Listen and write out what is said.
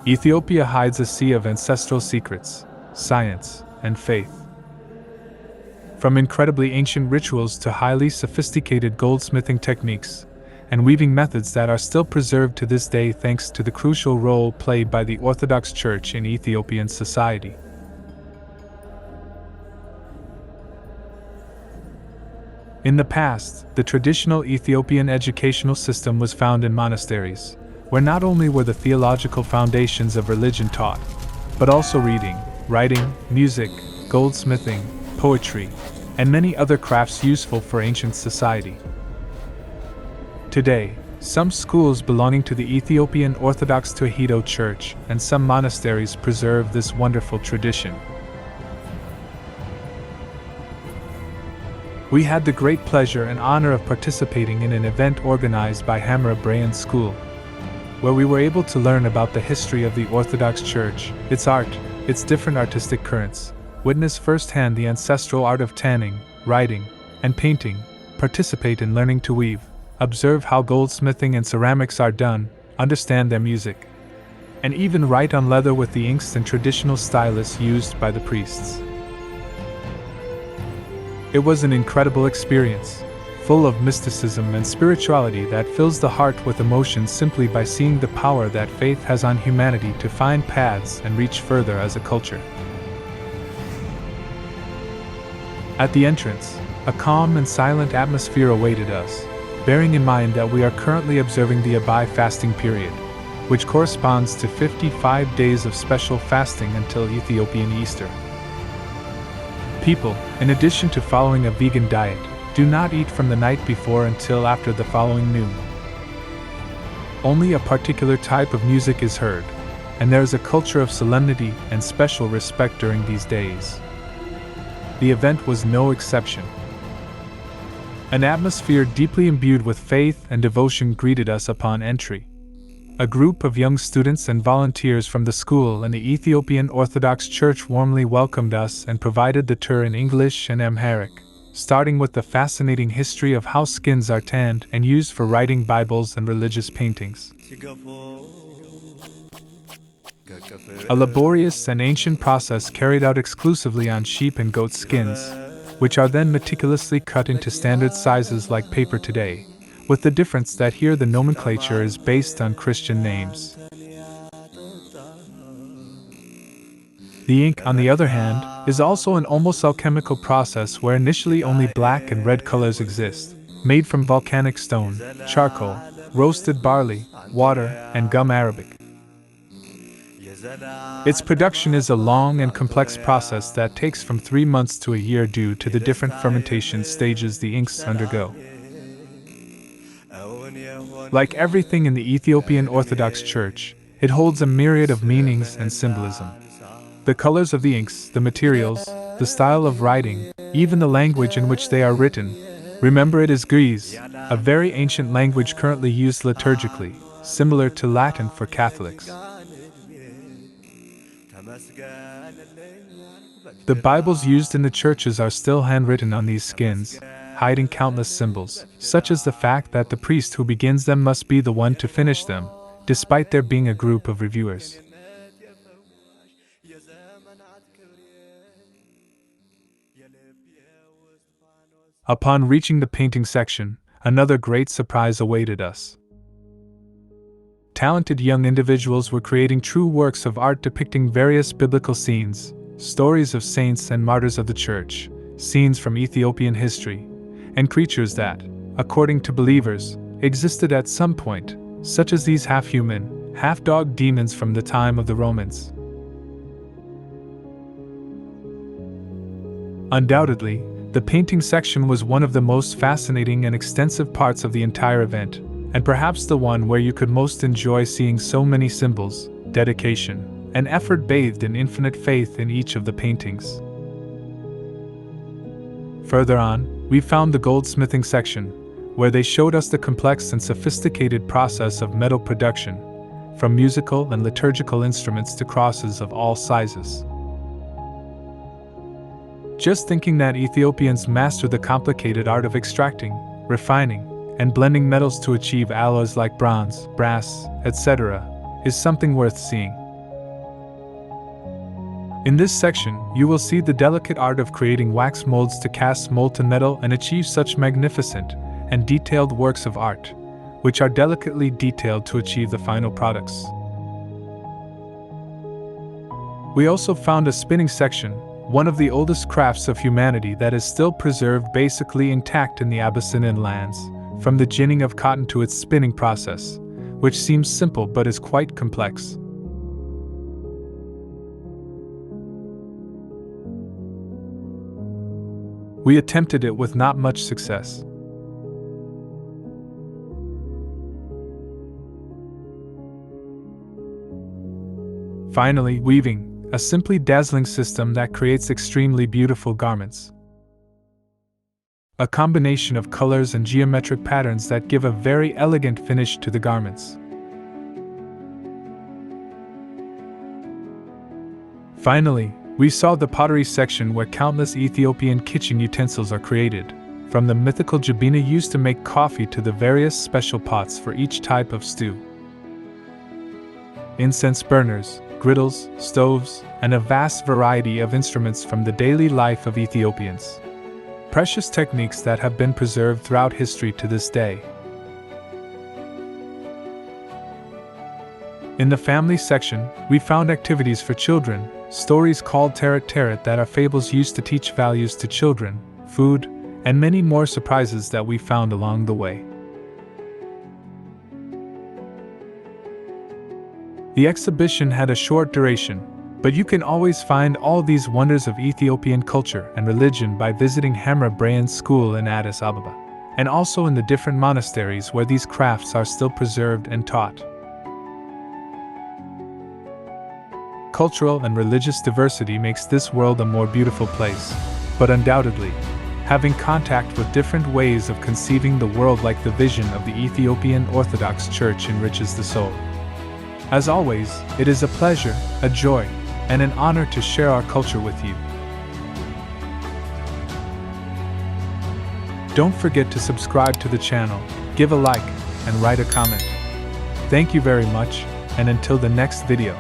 Ethiopia hides a sea of ancestral secrets, science, and faith. From incredibly ancient rituals to highly sophisticated goldsmithing techniques and weaving methods that are still preserved to this day thanks to the crucial role played by the Orthodox Church in Ethiopian society. In the past, the traditional Ethiopian educational system was found in monasteries, where not only were the theological foundations of religion taught, but also reading, writing, music, goldsmithing, poetry, and many other crafts useful for ancient society. Today, some schools belonging to the Ethiopian Orthodox Church and some monasteries preserve this wonderful tradition. We had the great pleasure and honor of participating in an event organized by Hamra Brayan School, where we were able to learn about the history of the Orthodox Church, its art, its different artistic currents, witness firsthand the ancestral art of tanning, writing, and painting, participate in learning to weave, observe how goldsmithing and ceramics are done, understand their music, and even write on leather with the inks and traditional stylus used by the priests. It was an incredible experience, full of mysticism and spirituality that fills the heart with emotion simply by seeing the power that faith has on humanity to find paths and reach further as a culture. At the entrance, a calm and silent atmosphere awaited us, bearing in mind that we are currently observing the Abai fasting period, which corresponds to 55 days of special fasting until Ethiopian Easter. People, in addition to following a vegan diet, do not eat from the night before until after the following noon. Only a particular type of music is heard, and there is a culture of solemnity and special respect during these days. The event was no exception. An atmosphere deeply imbued with faith and devotion greeted us upon entry. A group of young students and volunteers from the school and the Ethiopian Orthodox Church warmly welcomed us and provided the tour in English and Amharic, starting with the fascinating history of how skins are tanned and used for writing Bibles and religious paintings. A laborious and ancient process carried out exclusively on sheep and goat skins, which are then meticulously cut into standard sizes like paper today, with the difference that here the nomenclature is based on Christian names. The ink, on the other hand, is also an almost alchemical process where initially only black and red colors exist, made from volcanic stone, charcoal, roasted barley, water, and gum arabic. Its production is a long and complex process that takes from 3 months to a year due to the different fermentation stages the inks undergo. Like everything in the Ethiopian Orthodox Church, it holds a myriad of meanings and symbolism. The colors of the inks, the materials, the style of writing, even the language in which they are written. Remember, it is Greece, a very ancient language currently used liturgically, similar to Latin for Catholics. The Bibles used in the churches are still handwritten on these skins, hiding countless symbols, such as the fact that the priest who begins them must be the one to finish them, despite there being a group of reviewers. Upon reaching the painting section, another great surprise awaited us. Talented young individuals were creating true works of art depicting various biblical scenes, stories of saints and martyrs of the church, scenes from Ethiopian history, and creatures that, according to believers, existed at some point, such as these half-human, half-dog demons from the time of the Romans. Undoubtedly, the painting section was one of the most fascinating and extensive parts of the entire event, and perhaps the one where you could most enjoy seeing so many symbols, dedication, and effort bathed in infinite faith in each of the paintings. Further on, we found the goldsmithing section, where they showed us the complex and sophisticated process of metal production, from musical and liturgical instruments to crosses of all sizes. Just thinking that Ethiopians master the complicated art of extracting, refining, and blending metals to achieve alloys like bronze, brass, etc., is something worth seeing. In this section, you will see the delicate art of creating wax molds to cast molten metal and achieve such magnificent and detailed works of art, which are delicately detailed to achieve the final products. We also found a spinning section, one of the oldest crafts of humanity that is still preserved basically intact in the Abyssinian lands, from the ginning of cotton to its spinning process, which seems simple but is quite complex. We attempted it with not much success. Finally, weaving, a simply dazzling system that creates extremely beautiful garments. A combination of colors and geometric patterns that give a very elegant finish to the garments. Finally, we saw the pottery section where countless Ethiopian kitchen utensils are created, from the mythical jabina used to make coffee to the various special pots for each type of stew. Incense burners, griddles, stoves, and a vast variety of instruments from the daily life of Ethiopians. Precious techniques that have been preserved throughout history to this day. In the family section, we found activities for children, stories called Tarot that are fables used to teach values to children, food, and many more surprises that we found along the way. The exhibition had a short duration, but you can always find all these wonders of Ethiopian culture and religion by visiting Hamra Brayan's school in Addis Ababa, and also in the different monasteries where these crafts are still preserved and taught. Cultural and religious diversity makes this world a more beautiful place, but undoubtedly, having contact with different ways of conceiving the world like the vision of the Ethiopian Orthodox Church enriches the soul. As always, it is a pleasure, a joy, and an honor to share our culture with you. Don't forget to subscribe to the channel, give a like, and write a comment. Thank you very much, and until the next video.